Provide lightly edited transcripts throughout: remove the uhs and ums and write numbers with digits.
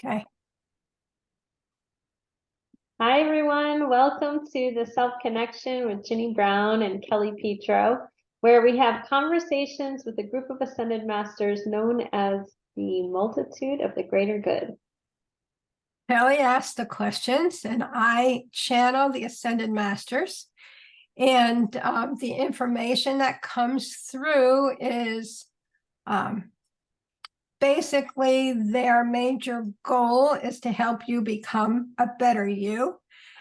Okay. Hi, everyone. Welcome to the Self Connection with Ginny Brown and Kelly Pietro, where we have conversations with a group of ascended masters known as the multitude of the greater good. Kelly asked the questions, and I channel the ascended masters. And the information that comes through is basically their major goal is to help you become a better you.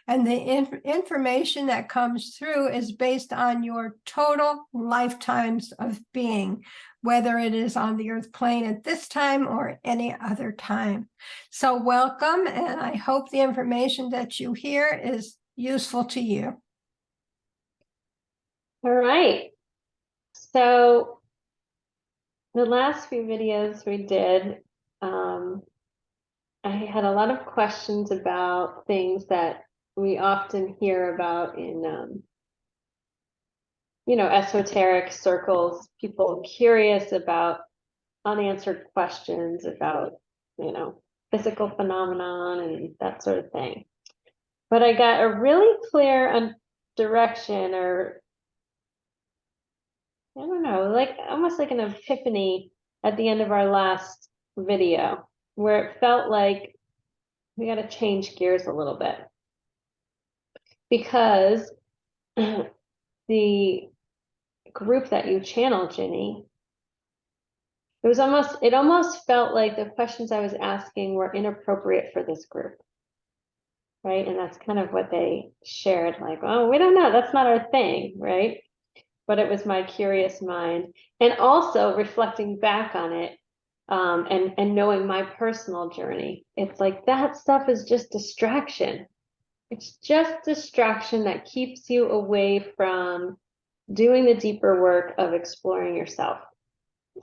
And the information that comes through is based on your total lifetimes of being, whether it is on the earth plane at this time or any other time. So welcome, and I hope the information that you hear is useful to you. All right. So the last few videos we did, I had a lot of questions about things that we often hear about in esoteric circles, people curious about unanswered questions about, physical phenomenon and that sort of thing. But I got a really clear direction, or I don't know, like almost like an epiphany at the end of our last video, where it felt like we got to change gears a little bit because the group that you channel, Ginny, it almost felt like the questions I was asking were inappropriate for this group, right? And that's kind of what they shared, like, oh, we don't know, that's not our thing, right? But it was my curious mind. And also reflecting back on it, and knowing my personal journey, it's like that stuff is just distraction. It's just distraction that keeps you away from doing the deeper work of exploring yourself,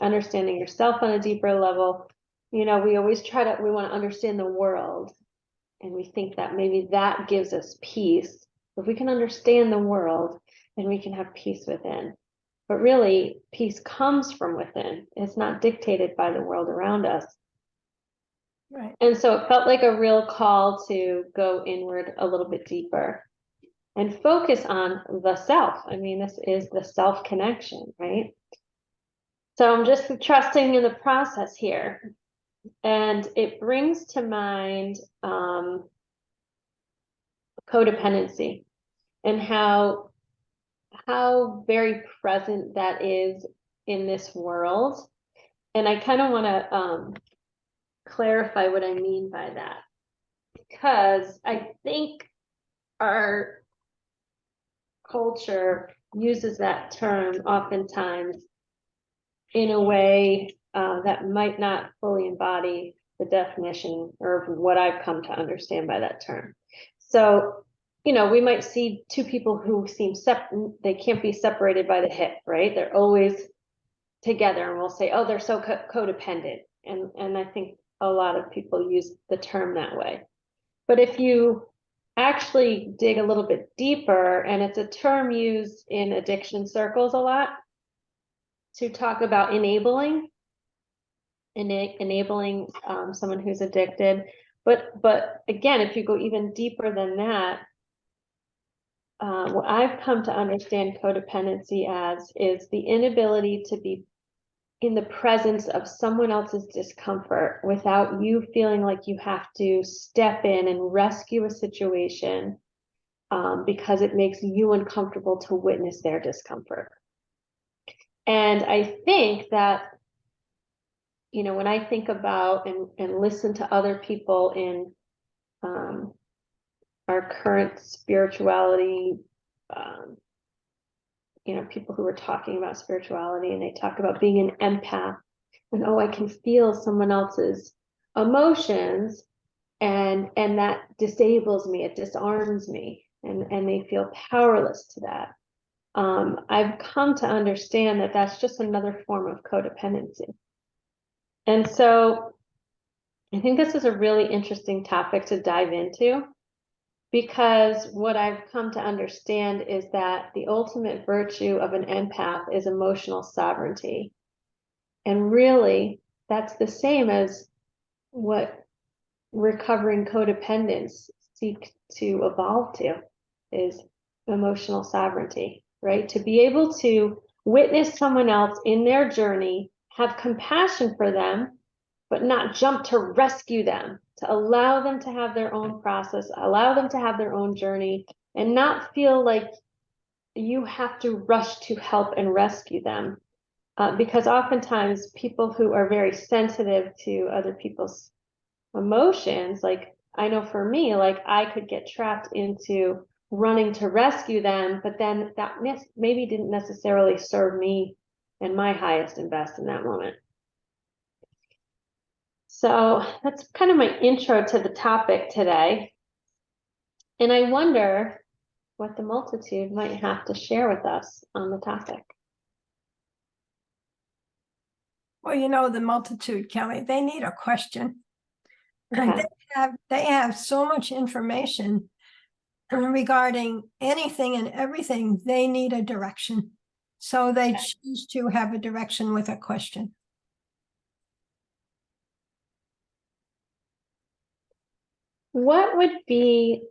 understanding yourself on a deeper level. We always we want to understand the world, and we think that maybe that gives us peace. If we can understand the world, then we can have peace within. But really, peace comes from within. It's not dictated by the world around us. Right. And so it felt like a real call to go inward a little bit deeper and focus on the self. I mean, this is the self connection, right? So I'm just trusting in the process here. And it brings to mind codependency and how very present that is in this world. And I kind of want to clarify what I mean by that, because I think our culture uses that term oftentimes in a way that might not fully embody the definition or what I've come to understand by that term. So, we might see two people who seem they can't be separated by the hip, right? They're always together, and we'll say, oh, they're so codependent. And I think a lot of people use the term that way. But if you actually dig a little bit deeper, and it's a term used in addiction circles a lot to talk about enabling someone who's addicted. But again, if you go even deeper than that, what I've come to understand codependency as is the inability to be in the presence of someone else's discomfort without you feeling like you have to step in and rescue a situation, because it makes you uncomfortable to witness their discomfort. And I think that, when I think about and listen to other people in our current spirituality, people who are talking about spirituality, and they talk about being an empath, and oh, I can feel someone else's emotions, and that disables me, it disarms me, and they feel powerless to that. I've come to understand that that's just another form of codependency. And so I think this is a really interesting topic to dive into, because what I've come to understand is that the ultimate virtue of an empath is emotional sovereignty. And really, that's the same as what recovering codependents seek to evolve to is emotional sovereignty, right? To be able to witness someone else in their journey, have compassion for them, but not jump to rescue them, to allow them to have their own process, allow them to have their own journey, and not feel like you have to rush to help and rescue them. Because oftentimes people who are very sensitive to other people's emotions, like I know for me, like I could get trapped into running to rescue them, but then that maybe didn't necessarily serve me and my highest and best in that moment. So that's kind of my intro to the topic today. And I wonder what the multitude might have to share with us on the topic. Well, you know, the multitude, Kelly, they need a question. Okay. They have so much information regarding anything and everything. They need a direction. So they choose to have a direction with a question. What would be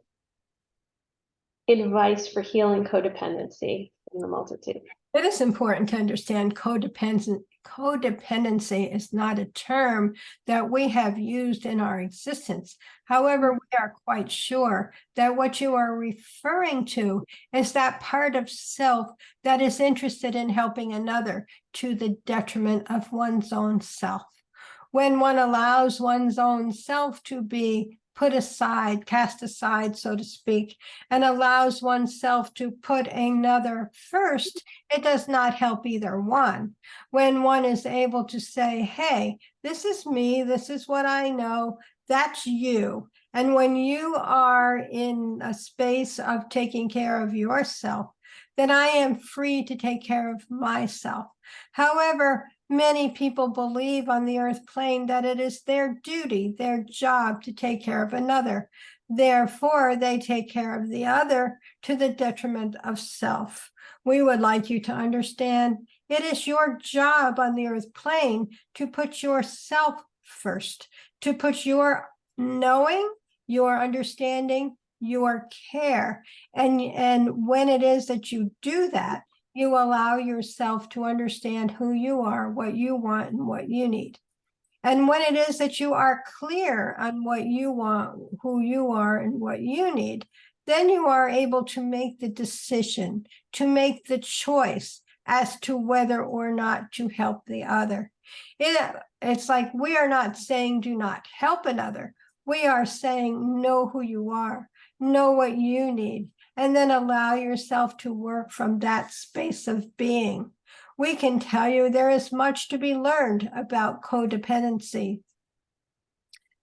advice for healing codependency in the multitude? It is important to understand codependency is not a term that we have used in our existence. However, we are quite sure that what you are referring to is that part of self that is interested in helping another to the detriment of one's own self. When one allows one's own self to be put aside, cast aside, so to speak, and allows oneself to put another first, it does not help either one. When one is able to say, hey, this is me, this is what I know, that's you. And when you are in a space of taking care of yourself, then I am free to take care of myself. However, many people believe on the earth plane that it is their duty, their job to take care of another. Therefore, they take care of the other to the detriment of self. We would like you to understand it is your job on the earth plane to put yourself first, to put your knowing, your understanding, your care. And when it is that you do that, you allow yourself to understand who you are, what you want, and what you need. And when it is that you are clear on what you want, who you are, and what you need, then you are able to make the decision, to make the choice as to whether or not to help the other. It's like we are not saying do not help another. We are saying know who you are, know what you need, and then allow yourself to work from that space of being. We can tell you there is much to be learned about codependency,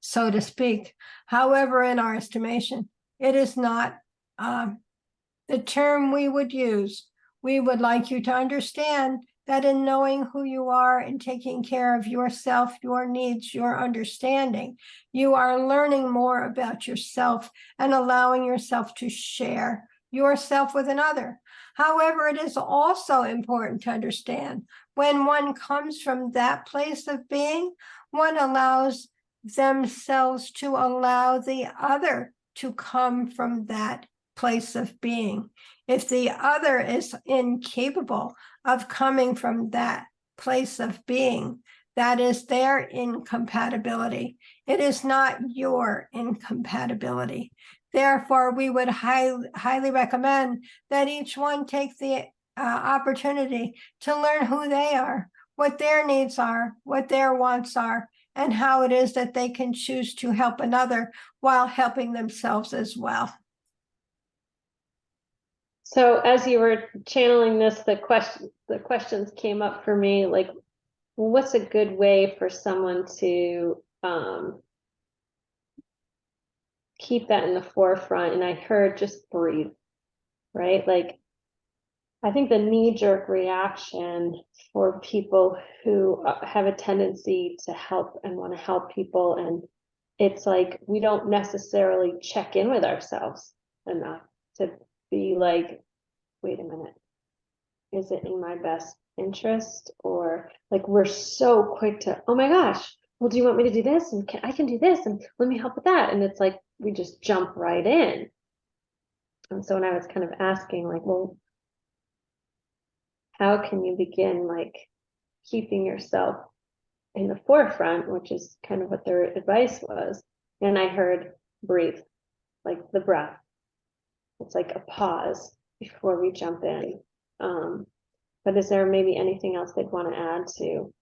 so to speak. However, in our estimation, it is not the term we would use. We would like you to understand that in knowing who you are and taking care of yourself, your needs, your understanding, you are learning more about yourself and allowing yourself to share yourself with another. However, it is also important to understand when one comes from that place of being, one allows themselves to allow the other to come from that place of being. If the other is incapable of coming from that place of being, that is their incompatibility. It is not your incompatibility. Therefore, we would highly recommend that each one take the opportunity to learn who they are, what their needs are, what their wants are, and how it is that they can choose to help another while helping themselves as well. So as you were channeling this, the questions came up for me, like, well, what's a good way for someone to keep that in the forefront? And I heard just breathe, right? Like, I think the knee-jerk reaction for people who have a tendency to help and want to help people, and it's like we don't necessarily check in with ourselves enough to be like, wait a minute, is it in my best interest? Or like we're so quick to, oh my gosh, well, do you want me to do this? And I can do this, and let me help with that. And it's like, we just jump right in. And so when I was kind of asking, like, well, how can you begin like keeping yourself in the forefront, which is kind of what their advice was. And I heard breathe, like the breath. It's like a pause before we jump in. But is there maybe anything else they'd want to add to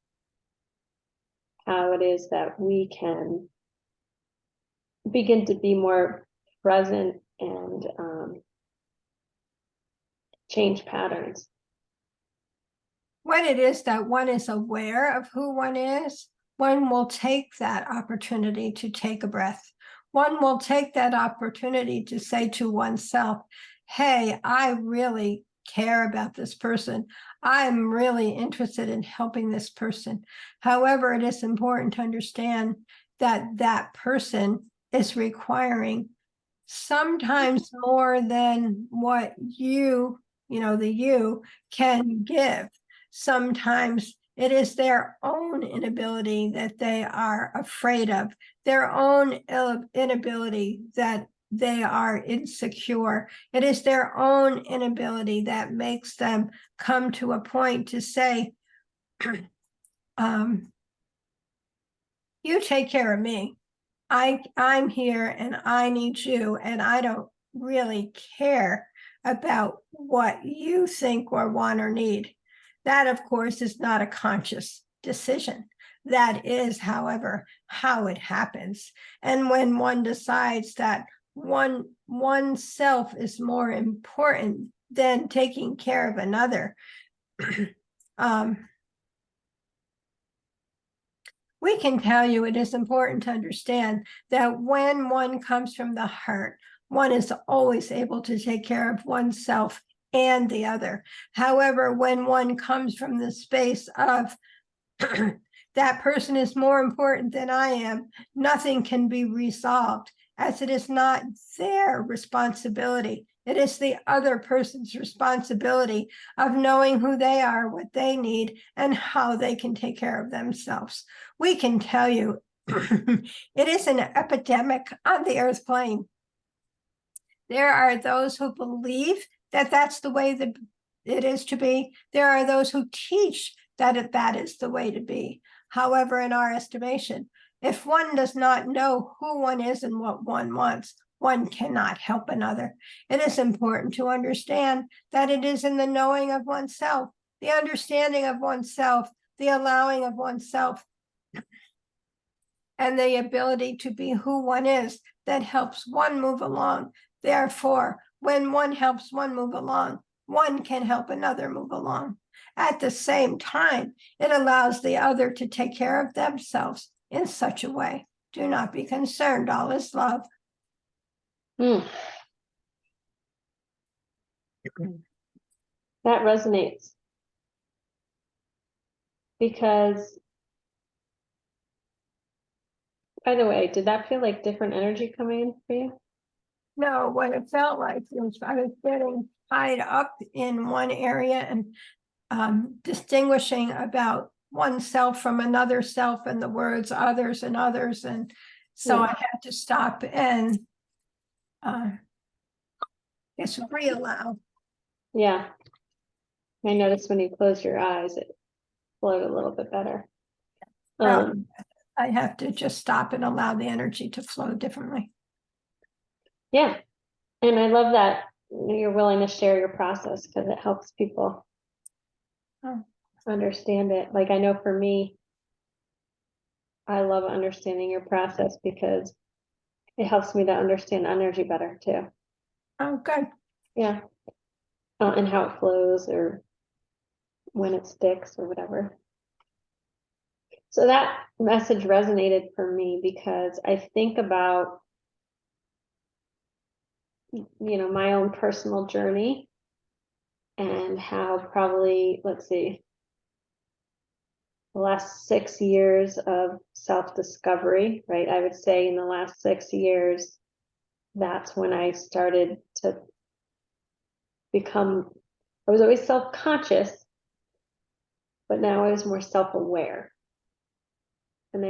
how it is that we can begin to be more present and change patterns? When it is that one is aware of who one is, one will take that opportunity to take a breath. One will take that opportunity to say to oneself, hey, I really care about this person. I'm really interested in helping this person. However, it is important to understand that that person is requiring sometimes more than what the you can give. Sometimes it is their own inability that they are afraid of, their own inability that they are insecure. It is their own inability that makes them come to a point to say, you take care of me. I'm here and I need you, and I don't really care about what you think or want or need. That, of course, is not a conscious decision. That is, however, how it happens. And when one decides that oneself is more important than taking care of another, we can tell you it is important to understand that when one comes from the heart, one is always able to take care of oneself and the other. However, when one comes from the space of that person is more important than I am, nothing can be resolved, as it is not their responsibility. It is the other person's responsibility of knowing who they are, what they need, and how they can take care of themselves. We can tell you it is an epidemic on the earth plane. There are those who believe that that's the way that it is to be. There are those who teach that that is the way to be. However, in our estimation, if one does not know who one is and what one wants, one cannot help another. It is important to understand that it is in the knowing of oneself, the understanding of oneself, the allowing of oneself, and the ability to be who one is that helps one move along. Therefore, when one helps one move along, one can help another move along. At the same time, it allows the other to take care of themselves in such a way. Do not be concerned, all is love. That resonates because, by the way, did that feel like different energy coming in for you? No, what it felt like was I was getting tied up in one area and distinguishing about oneself from another self and the words others and others. And so Yeah. I had to stop and just reallow. Yeah. I noticed when you closed your eyes, it flowed a little bit better. I have to just stop and allow the energy to flow differently. Yeah. And I love that you're willing to share your process because it helps people understand it. Like I know for me, I love understanding your process because it helps me to understand energy better too. Oh, good. Yeah. And how it flows or when it sticks or whatever. So that message resonated for me because I think about, my own personal journey and how probably, let's see, the last 6 years of self-discovery, right? I would say in the last 6 years, that's when I started to become, I was always self-conscious, but now I was more self-aware. And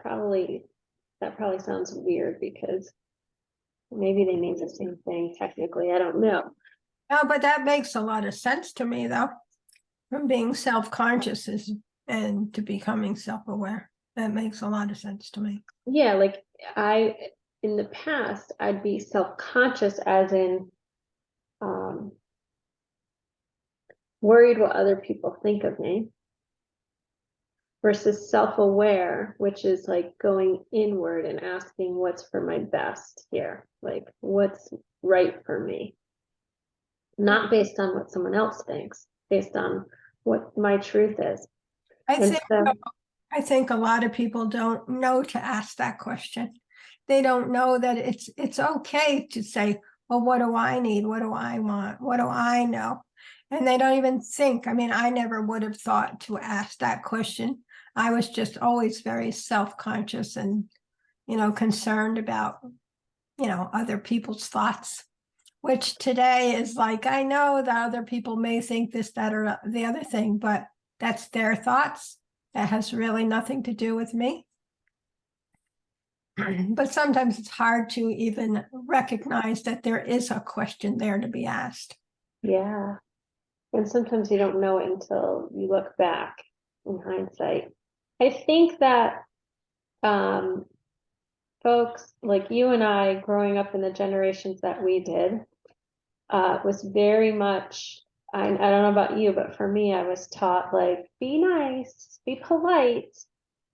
that probably sounds weird because maybe they mean the same thing technically. I don't know. No, but that makes a lot of sense to me, though, from being self-conscious and to becoming self-aware. That makes a lot of sense to me. Yeah, like in the past, I'd be self-conscious as in worried what other people think of me, versus self-aware, which is like going inward and asking what's for my best here, like what's right for me, not based on what someone else thinks, based on what my truth is. I And think so, I think a lot of people don't know to ask that question. They don't know that it's okay to say, well, what do I need? What do I want? What do I know? And they don't even think. I mean, I never would have thought to ask that question. I was just always very self-conscious and, concerned about, other people's thoughts, which today is like, I know that other people may think this, that, or the other thing, but that's their thoughts. That has really nothing to do with me. But sometimes it's hard to even recognize that there is a question there to be asked. yeah. And sometimes you don't know it until you look back in hindsight. I think that folks like you and I growing up in the generations that we did was very much, I don't know about you, but for me, I was taught like, be nice, be polite.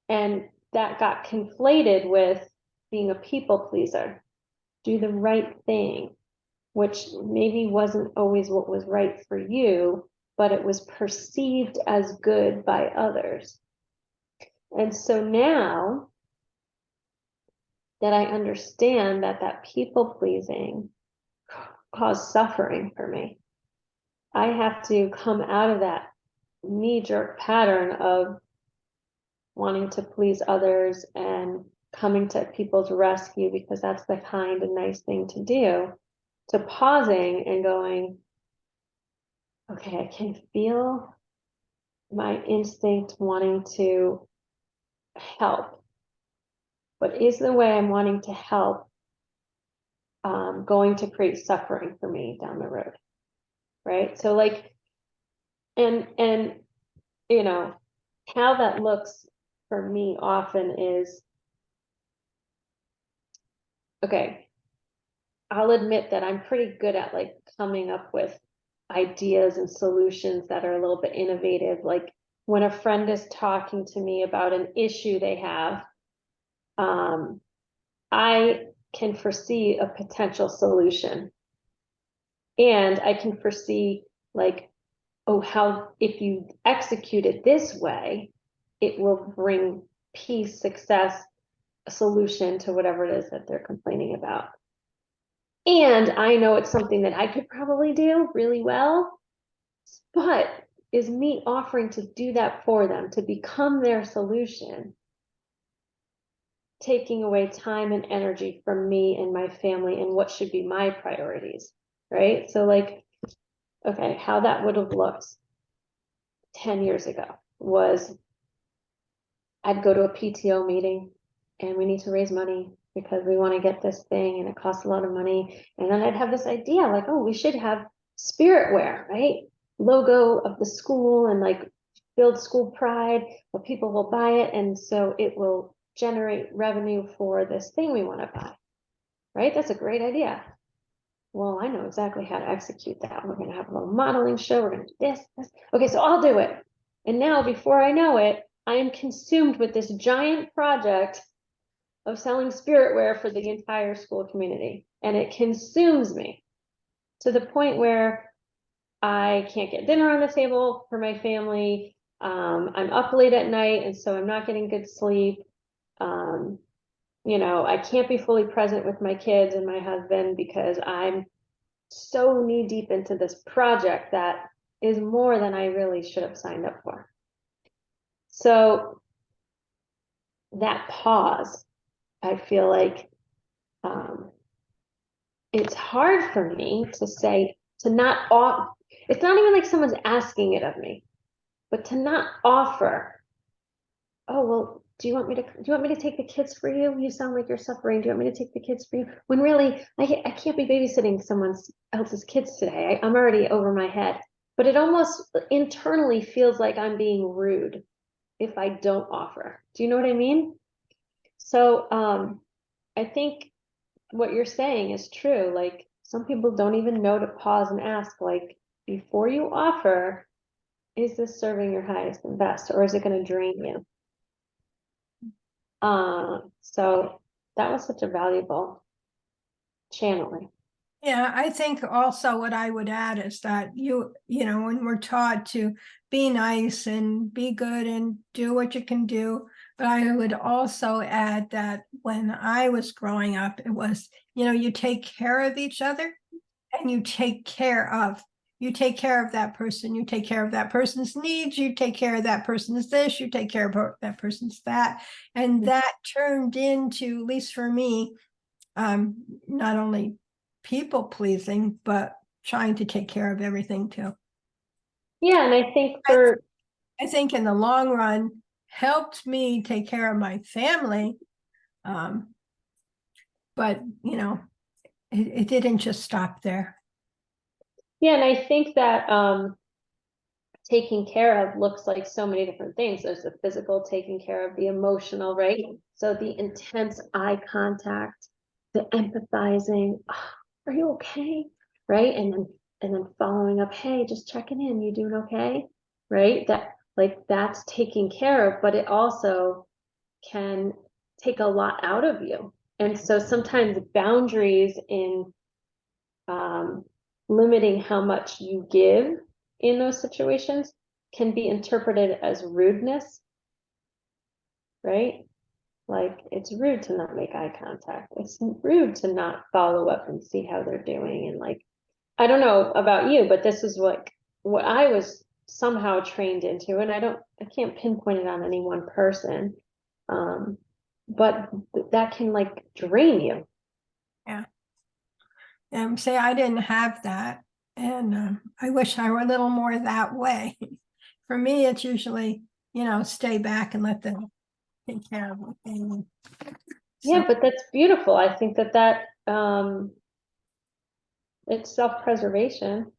And that got conflated with being a people pleaser, do the right thing, which maybe wasn't always what was right for you, but it was perceived as good by others. And so now that I understand that people pleasing caused suffering for me, I have to come out of that knee-jerk pattern of wanting to please others and coming to people's rescue because that's the kind and nice thing to do, to pausing and going, okay, I can feel my instinct wanting to help, but is the way I'm wanting to help going to create suffering for me down the road, right? So like, and how that looks for me often is, okay, I'll admit that I'm pretty good at like coming up with ideas and solutions that are a little bit innovative. Like when a friend is talking to me about an issue they have, I can foresee a potential solution. And I can foresee like, oh, how if you execute it this way, it will bring peace, success, a solution to whatever it is that they're complaining about. And I know it's something that I could probably do really well, but is me offering to do that for them, to become their solution, taking away time and energy from me and my family and what should be my priorities, right? So like, okay, how that would have looked 10 years ago was I'd go to a PTO meeting and we need to raise money because we want to get this thing and it costs a lot of money. And then I'd have this idea like, oh, we should have spirit wear, right? Logo of the school and like build school pride, but people will buy it. And so it will generate revenue for this thing we want to buy, right? That's a great idea. Well, I know exactly how to execute that. We're going to have a little modeling show. We're going to do this. Okay, so I'll do it. And now before I know it, I am consumed with this giant project of selling spiritware for the entire school community. And it consumes me to the point where I can't get dinner on the table for my family. I'm up late at night, and so I'm not getting good sleep. I can't be fully present with my kids and my husband because I'm so knee deep into this project that is more than I really should have signed up for. So that pause, I feel like it's hard for me to say, to not off. It's not even like someone's asking it of me, but to not offer, oh, well, do you want me to take the kids for you? You sound like you're suffering. Do you want me to take the kids for you? When really, I can't be babysitting someone else's kids today. I'm already over my head. But it almost internally feels like I'm being rude if I don't offer. Do you know what I mean? So I think what you're saying is true. Like some people don't even know to pause and ask, like, before you offer, is this serving your highest and best, or is it going to drain you? So that was such a valuable channeling. Yeah, I think also what I would add is that when we're taught to be nice and be good and do what you can do, but I would also add that when I was growing up, it was, you take care of each other and you take care of that person, you take care of that person's needs, you take care of that person's this, you take care of that person's that. And that turned into, at least for me, not only people pleasing, but trying to take care of everything too. Yeah, and I think I think in the long run helped me take care of my family. But it didn't just stop there. yeah, and I think that taking care of looks like so many different things. There's the physical taking care of, the emotional, right? So the intense eye contact, the empathizing, oh, are you okay? Right? And then following up, hey, just checking in, you doing okay? Right? That's taking care of, but it also can take a lot out of you. And so sometimes boundaries in limiting how much you give in those situations can be interpreted as rudeness, right? Like it's rude to not make eye contact. It's rude to not follow up and see how they're doing. And like, I don't know about you, but this is what I was somehow trained into. And I can't pinpoint it on any one person. But that can like drain you. Yeah. And say I didn't have that. And I wish I were a little more that way. For me, it's usually, stay back and let them take care of what they need. Yeah, So, but that's beautiful. I think that it's self-preservation.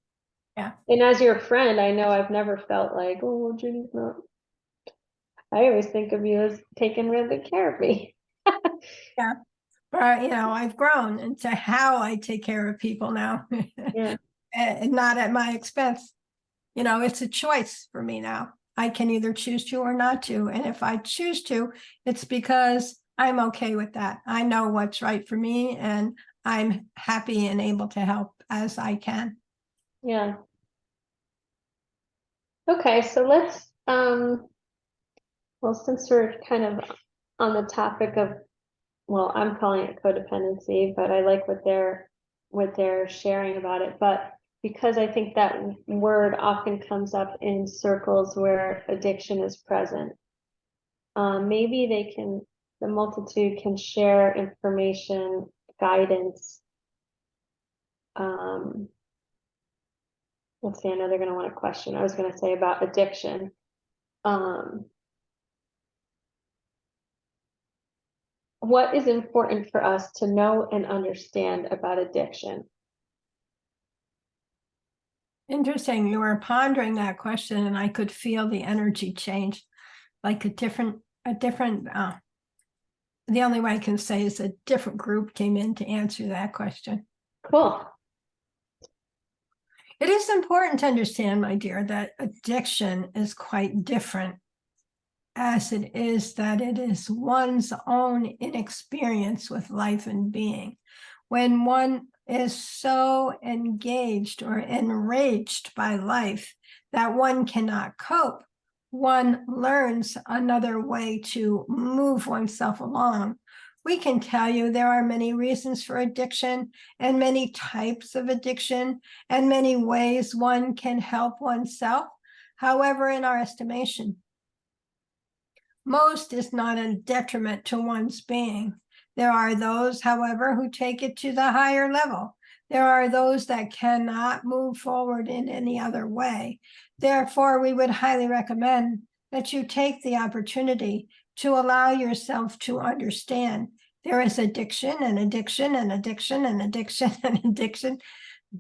yeah. And as your friend, I know I've never felt like, oh, well, Ginny's not. I always think of you as taking really good care of me. Yeah. But, I've grown into how I take care of people now. Yeah. And not at my expense. It's a choice for me now. I can either choose to or not to. And if I choose to, it's because I'm okay with that. I know what's right for me and I'm happy and able to help as I can. Yeah. Okay, so let's well, since we're kind of on the topic of, well, I'm calling it codependency, but I like what they're sharing about it. But because I think that word often comes up in circles where addiction is present, maybe the multitude can share information, guidance. Let's see, I know they're going to want a question. I was going to say about addiction. What is important for us to know and understand about addiction? Interesting. You were pondering that question and I could feel the energy change, like the only way I can say is a different group came in to answer that question. Cool. It is important to understand, my dear, that addiction is quite different as it is that it is one's own inexperience with life and being. When one is so engaged or enraged by life that one cannot cope, one learns another way to move oneself along. We can tell you there are many reasons for addiction and many types of addiction and many ways one can help oneself. However, in our estimation, most is not a detriment to one's being. There are those, however, who take it to the higher level. There are those that cannot move forward in any other way. Therefore, we would highly recommend that you take the opportunity to allow yourself to understand there is addiction and addiction and addiction and addiction and addiction,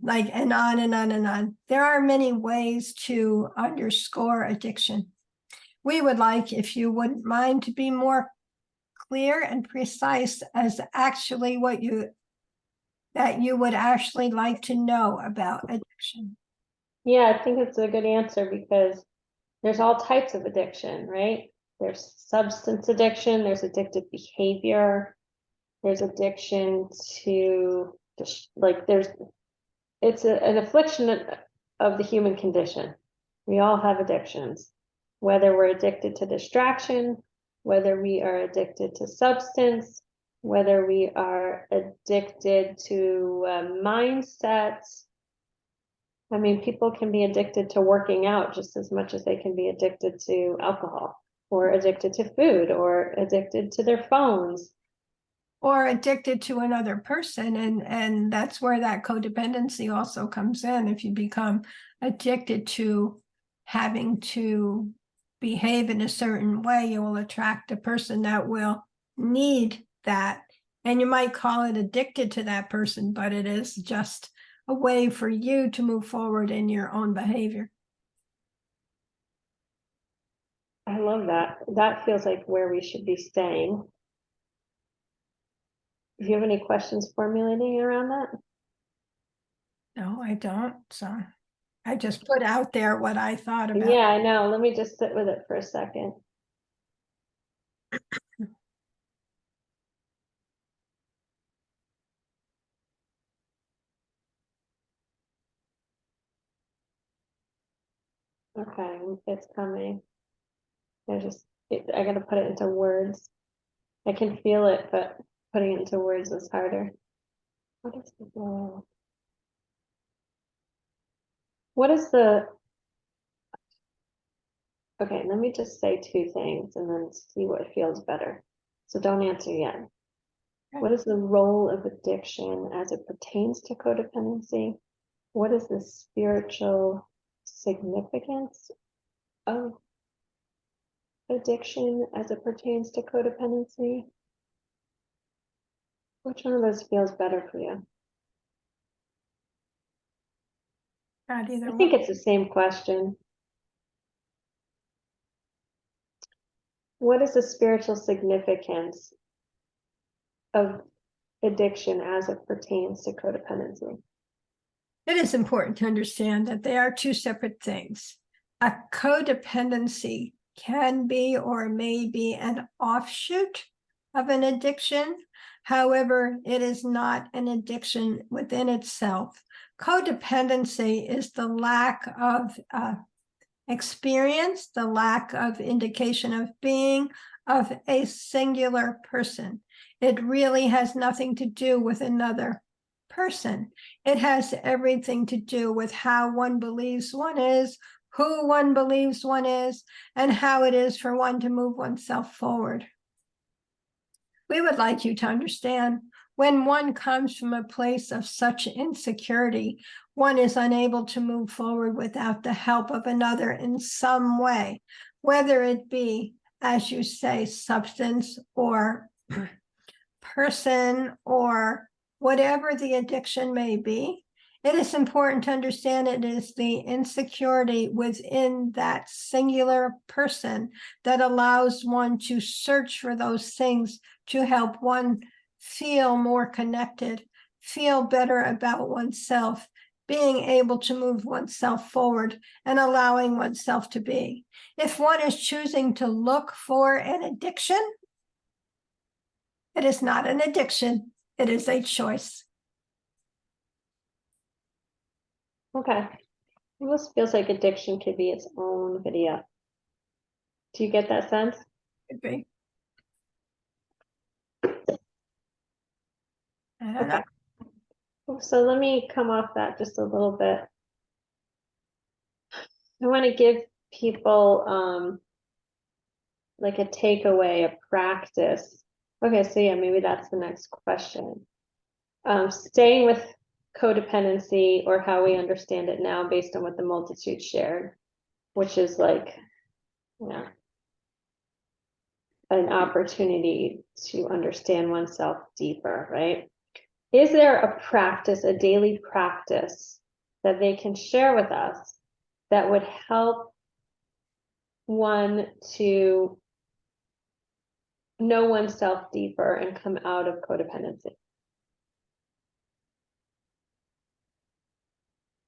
like, and on and on and on. There are many ways to underscore addiction. We would like, if you wouldn't mind, to be more clear and precise as actually that you would actually like to know about addiction. Yeah, I think it's a good answer because there's all types of addiction, right? There's substance addiction, there's addictive behavior, there's addiction to it's an affliction of the human condition. We all have addictions, whether we're addicted to distraction, whether we are addicted to substance, whether we are addicted to mindsets. I mean, people can be addicted to working out just as much as they can be addicted to alcohol, or addicted to food, or addicted to their phones. Or addicted to another person. And that's where that codependency also comes in. If you become addicted to having to behave in a certain way, you will attract a person that will need that. And you might call it addicted to that person, but it is just a way for you to move forward in your own behavior. I love that. That feels like where we should be staying. Do you have any questions formulating around that? No, I don't. So I just put out there what I thought about. Yeah, I know. Let me just sit with it for a second. Okay, it's coming. I gotta put it into words. I can feel it, but putting it into words is harder. What is the goal? What is the Okay, let me just say two things and then see what feels better. So don't answer yet. Okay. What is the role of addiction as it pertains to codependency? What is the spiritual significance of addiction as it pertains to codependency? Which one of those feels better for you? Not either I one. think it's the same question. What is the spiritual significance of addiction as it pertains to codependency? It is important to understand that they are two separate things. A codependency can be or may be an offshoot of an addiction. However, it is not an addiction within itself. Codependency is the lack of experience, the lack of indication of being of a singular person. It really has nothing to do with another person. It has everything to do with how one believes one is, who one believes one is, and how it is for one to move oneself forward. We would like you to understand when one comes from a place of such insecurity, one is unable to move forward without the help of another in some way, whether it be, as you say, substance or person or whatever the addiction may be. It is important to understand it is the insecurity within that singular person that allows one to search for those things to help one feel more connected, feel better about oneself, being able to move oneself forward and allowing oneself to be. If one is choosing to look for an addiction, it is not an addiction, it is a choice. Okay. It almost feels like addiction could be its own video. Do you get that sense? Could be. I don't know. So let me come off that just a little bit. I want to give people like a takeaway, a practice. Okay, so yeah, maybe that's the next question. Staying with codependency, or how we understand it now based on what the multitude shared, which is like, yeah, an opportunity to understand oneself deeper, right? Is there a practice, a daily practice that they can share with us that would help one to know oneself deeper and come out of codependency?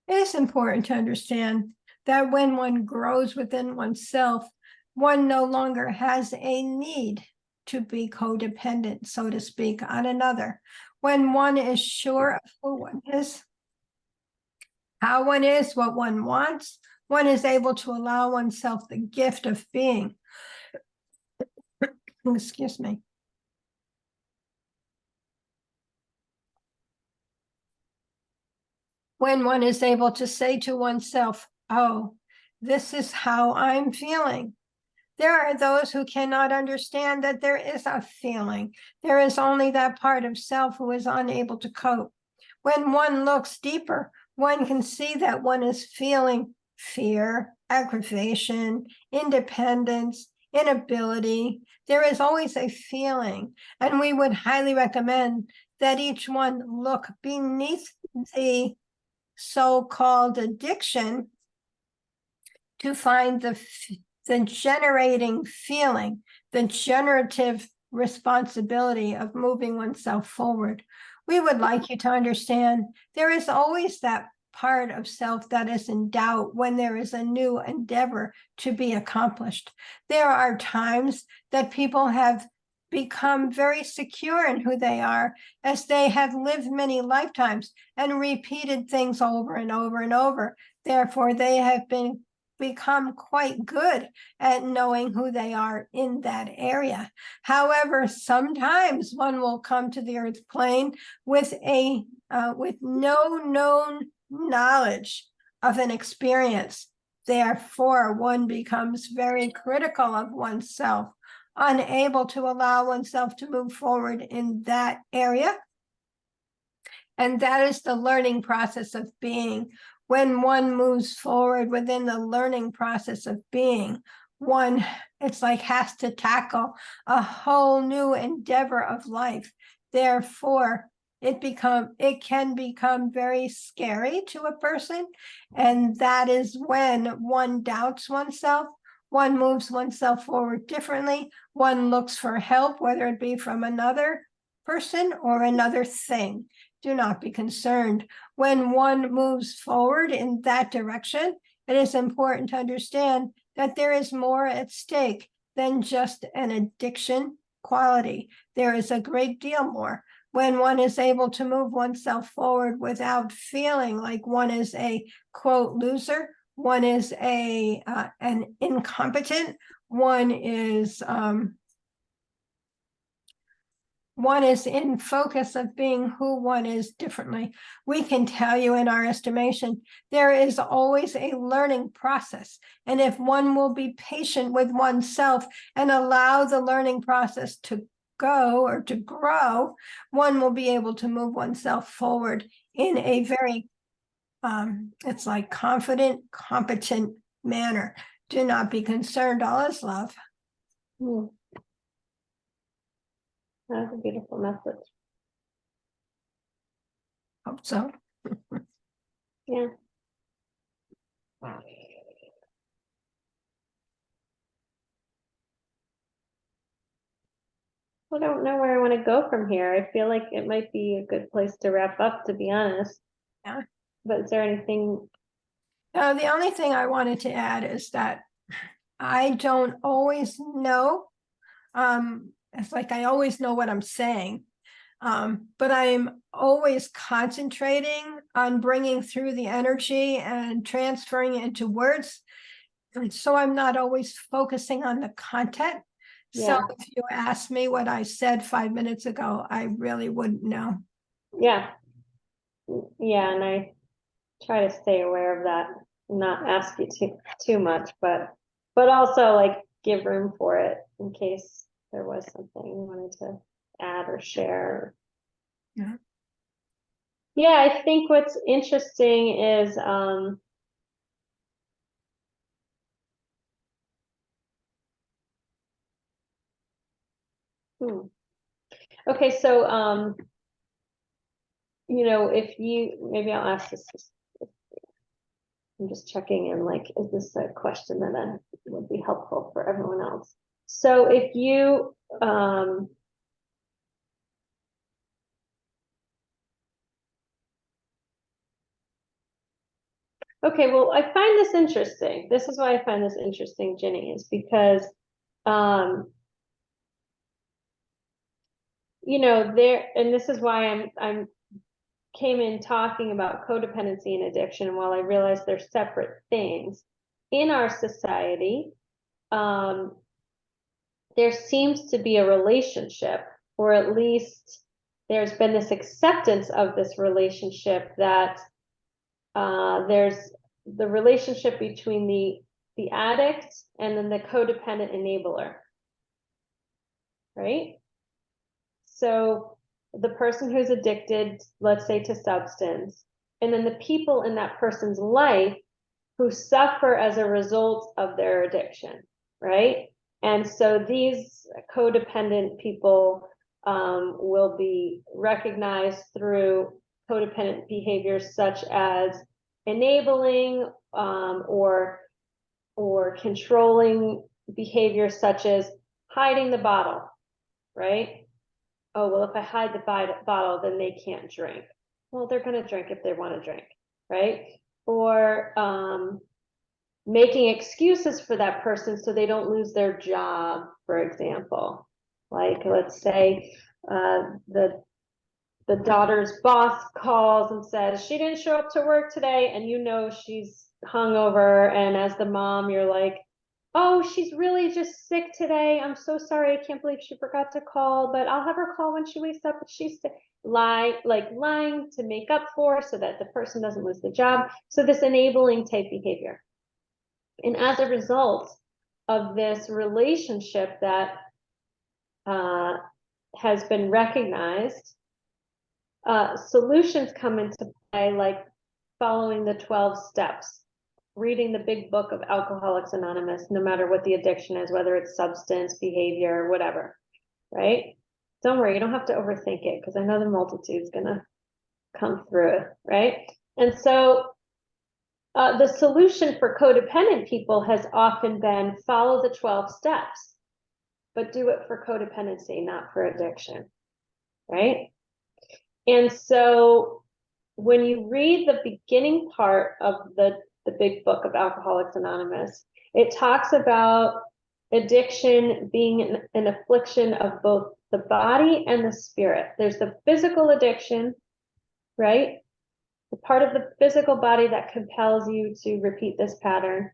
It is important to understand that when one grows within oneself, one no longer has a need to be codependent, so to speak, on another. When one is sure of who one is, how one is, what one wants, one is able to allow oneself the gift of being. Excuse me. When one is able to say to oneself, oh, this is how I'm feeling. There are those who cannot understand that there is a feeling. There is only that part of self who is unable to cope. When one looks deeper, one can see that one is feeling fear, aggravation, independence, inability. There is always a feeling, and we would highly recommend that each one look beneath the so-called addiction to find the generating feeling, the generative responsibility of moving oneself forward. We would like you to understand there is always that part of self that is in doubt when there is a new endeavor to be accomplished. There are times that people have become very secure in who they are as they have lived many lifetimes and repeated things over and over and over. Therefore, they have become quite good at knowing who they are in that area. However, sometimes one will come to the earth plane with no known knowledge of an experience. Therefore, one becomes very critical of oneself, unable to allow oneself to move forward in that area. And that is the learning process of being. When one moves forward within the learning process of being, one, it's like has to tackle a whole new endeavor of life. Therefore, it can become very scary to a person. And that is when one doubts oneself, one moves oneself forward differently, one looks for help, whether it be from another person or another thing. Do not be concerned. When one moves forward in that direction, it is important to understand that there is more at stake than just an addiction quality. There is a great deal more. When one is able to move oneself forward without feeling like one is a quote loser, one is an incompetent, one is in focus of being who one is differently. We can tell you in our estimation, there is always a learning process. And if one will be patient with oneself and allow the learning process to go or to grow, one will be able to move oneself forward in a very, it's like confident, competent manner. Do not be concerned, all is love. That's a beautiful message. Hope so. Yeah. I don't know where I want to go from here. I feel like it might be a good place to wrap up, to be honest. Yeah. But is there anything? The only thing I wanted to add is that I don't always know. It's like I always know what I'm saying, but I'm always concentrating on bringing through the energy and transferring it into words. And so I'm not always focusing on the content. So Yeah. if you asked me what I said 5 minutes ago, I really wouldn't know. Yeah. Yeah, and I try to stay aware of that, not ask you too much, but also like give room for it in case there was something you wanted to add or share. Yeah. Yeah, I think what's interesting is Okay, so if you, maybe I'll ask this. I'm just checking in, like, is this a question that would be helpful for everyone else? So if you, okay, well, I find this interesting. This is why I find this interesting, Ginny, is because, and this is why I'm came in talking about codependency and addiction. While I realize they're separate things in our society, there seems to be a relationship, or at least there's been this acceptance of this relationship that there's the relationship between the addict and then the codependent enabler, right? So the person who's addicted, let's say, to substance, and then the people in that person's life who suffer as a result of their addiction, right? And so these codependent people will be recognized through codependent behaviors such as enabling or controlling behaviors such as hiding the bottle, right? Oh, well, if I hide the bottle, then they can't drink. Well, they're going to drink if they want to drink, right? Or making excuses for that person so they don't lose their job, for example. Like, let's say the daughter's boss calls and says she didn't show up to work today, and she's hungover, and as the mom, you're like, oh, she's really just sick today. I'm so sorry. I can't believe she forgot to call, but I'll have her call when she wakes up. But she's sick. Lying to make up for so that the person doesn't lose the job. So this enabling type behavior. And as a result of this relationship that has been recognized, solutions come into play, like following the 12 steps, reading the big book of Alcoholics Anonymous, no matter what the addiction is, whether it's substance, behavior, whatever, right? Don't worry, you don't have to overthink it, because I know the multitude's gonna come through it, right? And so the solution for codependent people has often been follow the 12 steps, but do it for codependency, not for addiction, right? And so when you read the beginning part of the big book of Alcoholics Anonymous, it talks about addiction being an affliction of both the body and the spirit. There's the physical addiction, right? The part of the physical body that compels you to repeat this pattern.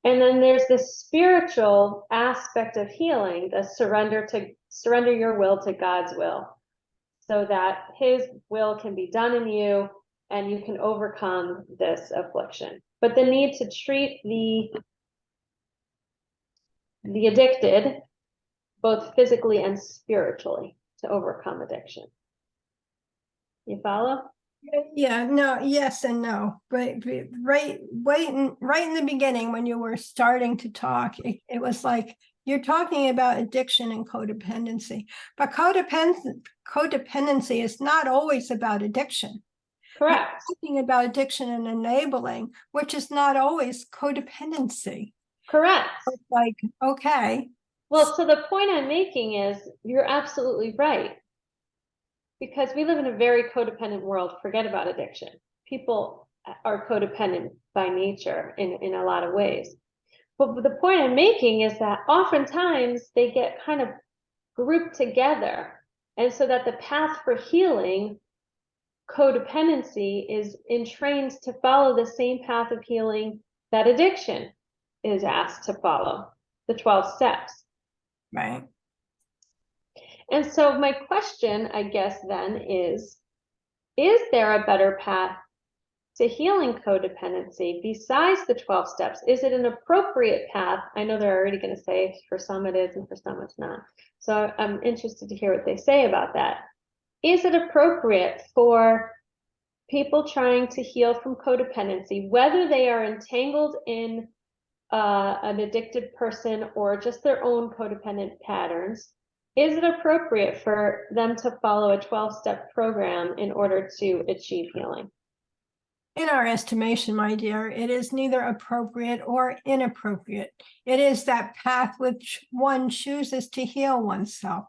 And then there's this spiritual aspect of healing, the surrender your will to God's will, so that his will can be done in you and you can overcome this affliction. But the need to treat the addicted both physically and spiritually to overcome addiction. You follow? Yeah, no, yes and no. But right in the beginning, when you were starting to talk, it was like you're talking about addiction and codependency. But codependency is not always about addiction. Correct. You're talking about addiction and enabling, which is not always codependency. Correct. It's like, okay. Well, so the point I'm making is you're absolutely right. Because we live in a very codependent world. Forget about addiction. People are codependent by nature in a lot of ways. But the point I'm making is that oftentimes they get kind of grouped together. And so that the path for healing, codependency, is entrained to follow the same path of healing that addiction is asked to follow, the 12 steps. Right. And so my question, I guess, then is there a better path to healing codependency besides the 12 steps? Is it an appropriate path? I know they're already going to say for some it is and for some it's not. So I'm interested to hear what they say about that. Is it appropriate for people trying to heal from codependency, whether they are entangled in an addicted person or just their own codependent patterns? is it appropriate for them to follow a 12-step program in order to achieve healing? In our estimation, my dear, it is neither appropriate or inappropriate. It is that path which one chooses to heal oneself.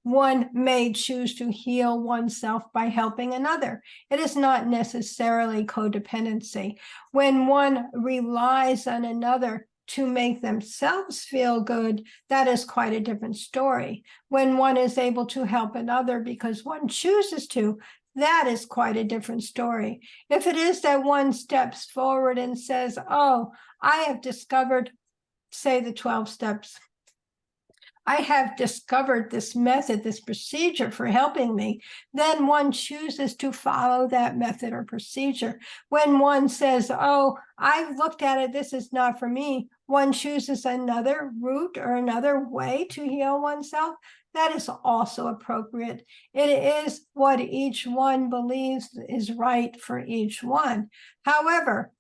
One may choose to heal oneself by helping another. It is not necessarily codependency. When one relies on another to make themselves feel good, that is quite a different story. When one is able to help another because one chooses to, that is quite a different story. If it is that one steps forward and says, oh, I have discovered, say, the 12 steps. I have discovered this method, this procedure for helping me, then one chooses to follow that method or procedure. When one says, oh, I've looked at it, this is not for me, one chooses another route or another way to heal oneself. That is also appropriate. It is what each one believes is right for each one. However,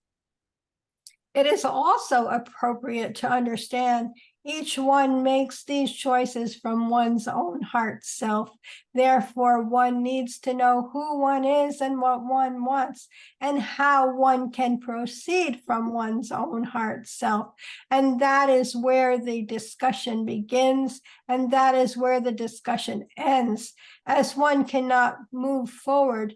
it is also appropriate to understand each one makes these choices from one's own heart self. Therefore, one needs to know who one is and what one wants and how one can proceed from one's own heart self. And that is where the discussion begins, and that is where the discussion ends, as one cannot move forward.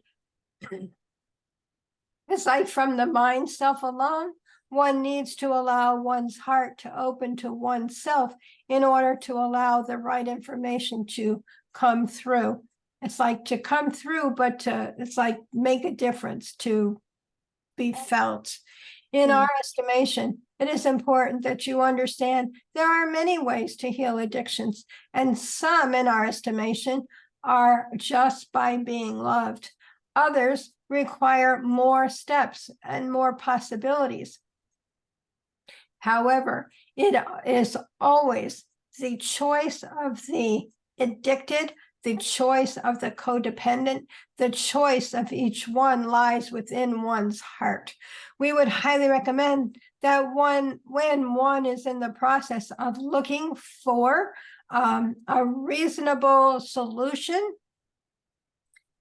It's like from the mind self alone. One needs to allow one's heart to open to oneself in order to allow the right information to come through. It's like to come through, but it's like make a difference, to be felt. In our estimation, it is important that you understand there are many ways to heal addictions, and some, in our estimation, are just by being loved. Others require more steps and more possibilities. However, it is always the choice of the addicted, the choice of the codependent, the choice of each one lies within one's heart. We would highly recommend that when one is in the process of looking for a reasonable solution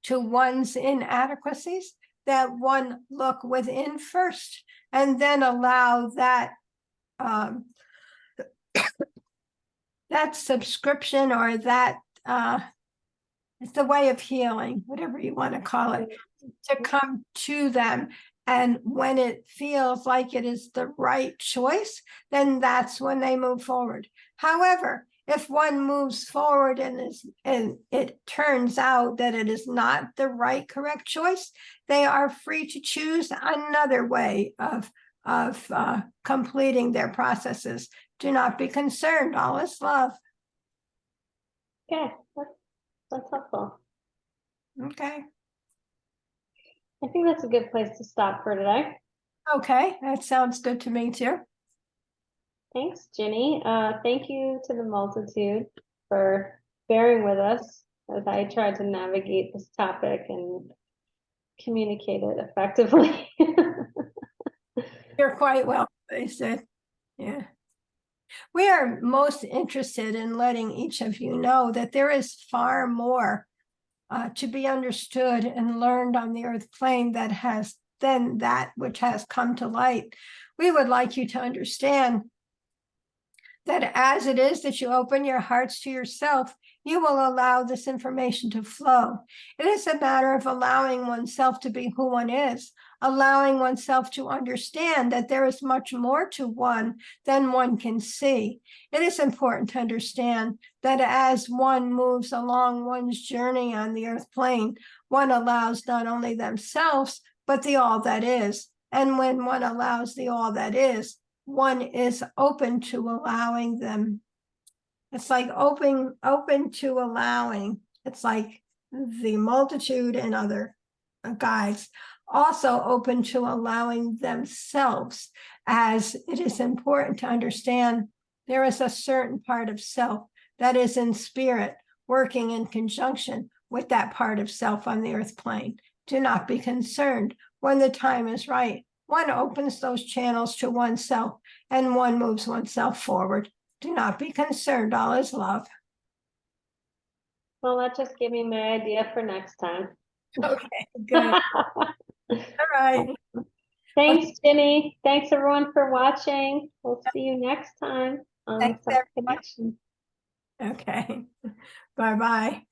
to one's inadequacies, that one look within first and then allow that that subscription or that it's the way of healing, whatever you want to call it, to come to them. And when it feels like it is the right choice, then that's when they move forward. However, if one moves forward and it turns out that it is not the right, correct choice, they are free to choose another way of completing their processes. Do not be concerned. All is love. Okay, that's helpful. Okay. I think that's a good place to stop for today. Okay, that sounds good to me too. Thanks, Ginny. Thank you to the multitude for bearing with us as I tried to navigate this topic and communicate it effectively. You're quite welcome, they said. Yeah. We are most interested in letting each of you know that there is far more to be understood and learned on the earth plane than that which has come to light. We would like you to understand that as it is that you open your hearts to yourself, you will allow this information to flow. It is a matter of allowing oneself to be who one is, allowing oneself to understand that there is much more to one than one can see. It is important to understand that as one moves along one's journey on the earth plane, one allows not only themselves, but the all that is. And when one allows the all that is, one is open to allowing them. It's like open to allowing. It's like the multitude and other guides also open to allowing themselves, as it is important to understand there is a certain part of self that is in spirit working in conjunction with that part of self on the earth plane. Do not be concerned. When the time is right, one opens those channels to oneself and one moves oneself forward. Do not be concerned. All is love. Well, that just gave me my idea for next time. Okay, good. All right. Thanks, Ginny. Thanks everyone for watching. We'll see you next time on Thanks, Self everyone. Connection. Okay. Bye-bye.